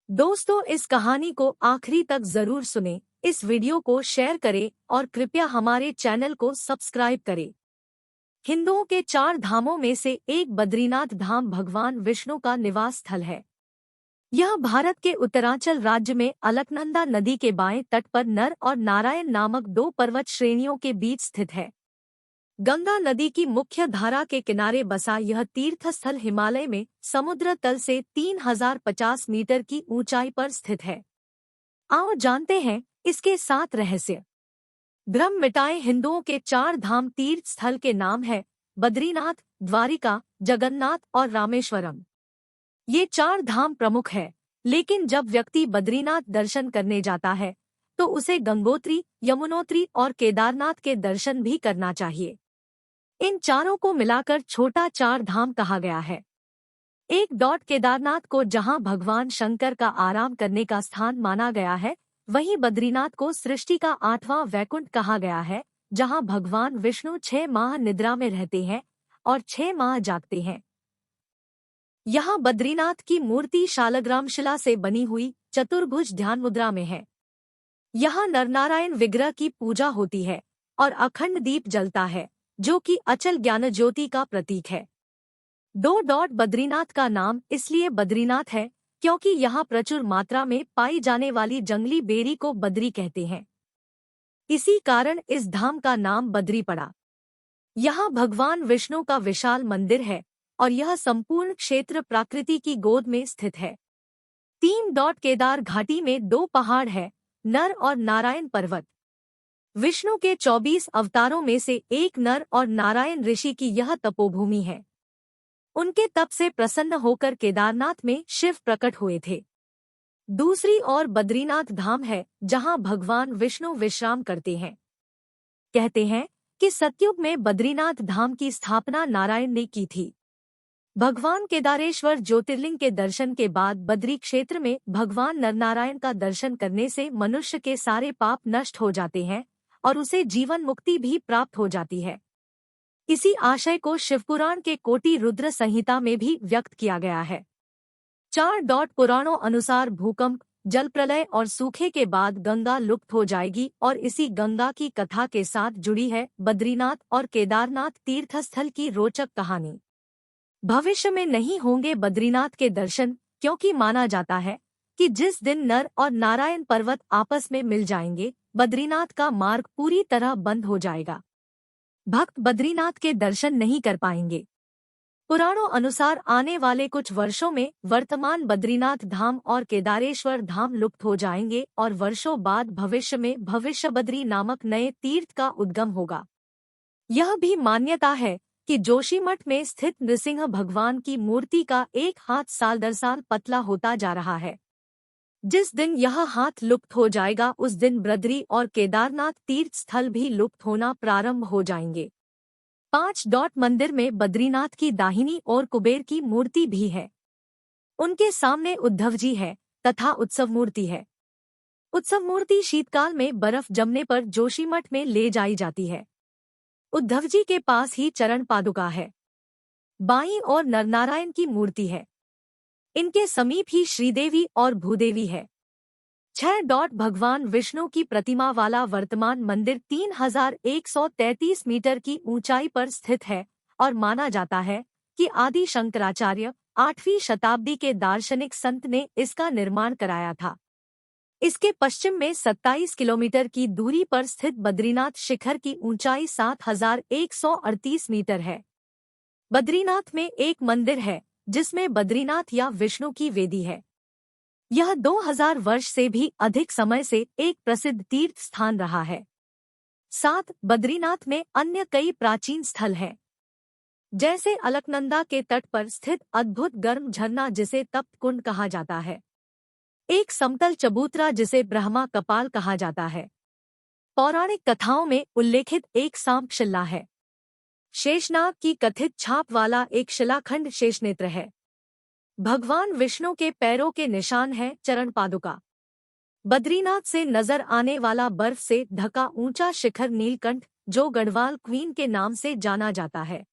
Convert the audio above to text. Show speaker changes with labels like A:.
A: दोस्तों, इस कहानी को आखिरी तक जरूर सुने, इस वीडियो को शेयर करें और कृपया हमारे चैनल को सब्सक्राइब करें। हिंदुओं के 4 धामों में से एक बद्रीनाथ धाम भगवान विष्णु का निवास स्थल है। यह भारत के उत्तरांचल राज्य में अलकनंदा नदी के बाएं तट पर नर और नारायण नामक 2 पर्वत श्रेणियों के बीच स्थित है। गंगा नदी की मुख्य धारा के किनारे बसा यह तीर्थ स्थल हिमालय में समुद्र तल से 3050 मीटर की ऊंचाई पर स्थित है। आओ जानते हैं इसके 7 रहस्य। भ्रम मिटाएं। हिंदुओं के 4 धाम तीर्थ स्थल के नाम है बद्रीनाथ, द्वारिका, जगन्नाथ और रामेश्वरम। ये 4 धाम प्रमुख है, लेकिन जब व्यक्ति बद्रीनाथ दर्शन करने जाता है तो उसे गंगोत्री, यमुनोत्री और केदारनाथ के दर्शन भी करना चाहिए। इन चारों को मिलाकर छोटा 4 धाम कहा गया है। केदारनाथ को जहां भगवान शंकर का आराम करने का स्थान माना गया है, वहीं बद्रीनाथ को सृष्टि का 8वां वैकुंठ कहा गया है, जहां भगवान विष्णु 6 माह निद्रा में रहते हैं और 6 माह जागते हैं। यहाँ बद्रीनाथ की मूर्ति शालग्राम शिला से बनी हुई चतुर्भुज ध्यान मुद्रा में है। यहाँ नरनारायण विग्रह की पूजा होती है और अखंड दीप जलता है, जो कि अचल ज्ञान ज्योति का प्रतीक है। बद्रीनाथ का नाम इसलिए बद्रीनाथ है क्योंकि यहाँ प्रचुर मात्रा में पाई जाने वाली जंगली बेरी को बद्री कहते हैं। इसी कारण इस धाम का नाम बद्री पड़ा। यहाँ भगवान विष्णु का विशाल मंदिर है और यह संपूर्ण क्षेत्र प्रकृति की गोद में स्थित है। केदार घाटी में 2 पहाड़ है, नर और नारायण पर्वत। विष्णु के 24 अवतारों में से एक नर और नारायण ऋषि की यह तपोभूमि है। उनके तप से प्रसन्न होकर केदारनाथ में शिव प्रकट हुए थे। दूसरी ओर बद्रीनाथ धाम है, जहां भगवान विष्णु विश्राम करते हैं। कहते हैं कि सतयुग में बद्रीनाथ धाम की स्थापना नारायण ने की थी। भगवान केदारेश्वर ज्योतिर्लिंग के दर्शन के बाद बद्री क्षेत्र में भगवान नरनारायण का दर्शन करने से मनुष्य के सारे पाप नष्ट हो जाते हैं और उसे जीवन मुक्ति भी प्राप्त हो जाती है। इसी आशय को शिवपुराण के कोटि रुद्र संहिता में भी व्यक्त किया गया है। 4 पुराणों अनुसार भूकंप, जल प्रलय और सूखे के बाद गंगा लुप्त हो जाएगी और इसी गंगा की कथा के साथ जुड़ी है बद्रीनाथ और केदारनाथ तीर्थस्थल की रोचक कहानी। भविष्य में नहीं होंगे बद्रीनाथ के दर्शन, क्योंकि माना जाता है कि जिस दिन नर और नारायण पर्वत आपस में मिल जाएंगे, बद्रीनाथ का मार्ग पूरी तरह बंद हो जाएगा। भक्त बद्रीनाथ के दर्शन नहीं कर पाएंगे। पुराणों अनुसार आने वाले कुछ वर्षों में वर्तमान बद्रीनाथ धाम और केदारेश्वर धाम लुप्त हो जाएंगे और वर्षों बाद भविष्य में भविष्य बद्री नामक नए तीर्थ का उद्गम होगा। यह भी मान्यता है कि जोशीमठ में स्थित नृसिंह भगवान की मूर्ति का एक हाथ साल दर साल पतला होता जा रहा है। जिस दिन यह हाथ लुप्त हो जाएगा, उस दिन बद्री और केदारनाथ तीर्थ स्थल भी लुप्त होना प्रारंभ हो जाएंगे। 5 मंदिर में बद्रीनाथ की दाहिनी ओर कुबेर की मूर्ति भी है। उनके सामने उद्धव जी है तथा उत्सव मूर्ति है। उत्सव मूर्ति शीतकाल में बर्फ जमने पर जोशीमठ में ले जाई जाती है। उद्धव जी के पास ही चरण पादुका है। बाईं ओर नरनारायण की मूर्ति है। इनके समीप ही श्रीदेवी और भूदेवी है। 6 भगवान विष्णु की प्रतिमा वाला वर्तमान मंदिर 3133 मीटर की ऊंचाई पर स्थित है और माना जाता है कि आदि शंकराचार्य 8वीं शताब्दी के दार्शनिक संत ने इसका निर्माण कराया था। इसके पश्चिम में 27 किलोमीटर की दूरी पर स्थित बद्रीनाथ शिखर की ऊंचाई 7138 मीटर है। बद्रीनाथ में एक मंदिर है जिसमें बद्रीनाथ या विष्णु की वेदी है। यह 2000 वर्ष से भी अधिक समय से एक प्रसिद्ध तीर्थ स्थान रहा है। 7 बद्रीनाथ में अन्य कई प्राचीन स्थल हैं, जैसे अलकनंदा के तट पर स्थित अद्भुत गर्म झरना जिसे तप्त कुंड कहा जाता है, एक समतल चबूतरा जिसे ब्रह्मा कपाल कहा जाता है। पौराणिक कथाओं में उल्लेखित एक सांप शिला है। शेषनाग की कथित छाप वाला एक शिलाखंड शेषनेत्र है। भगवान विष्णु के पैरों के निशान है चरण पादुका। बद्रीनाथ से नजर आने वाला बर्फ से ढका ऊंचा शिखर नीलकंठ, जो गढ़वाल क्वीन के नाम से जाना जाता है।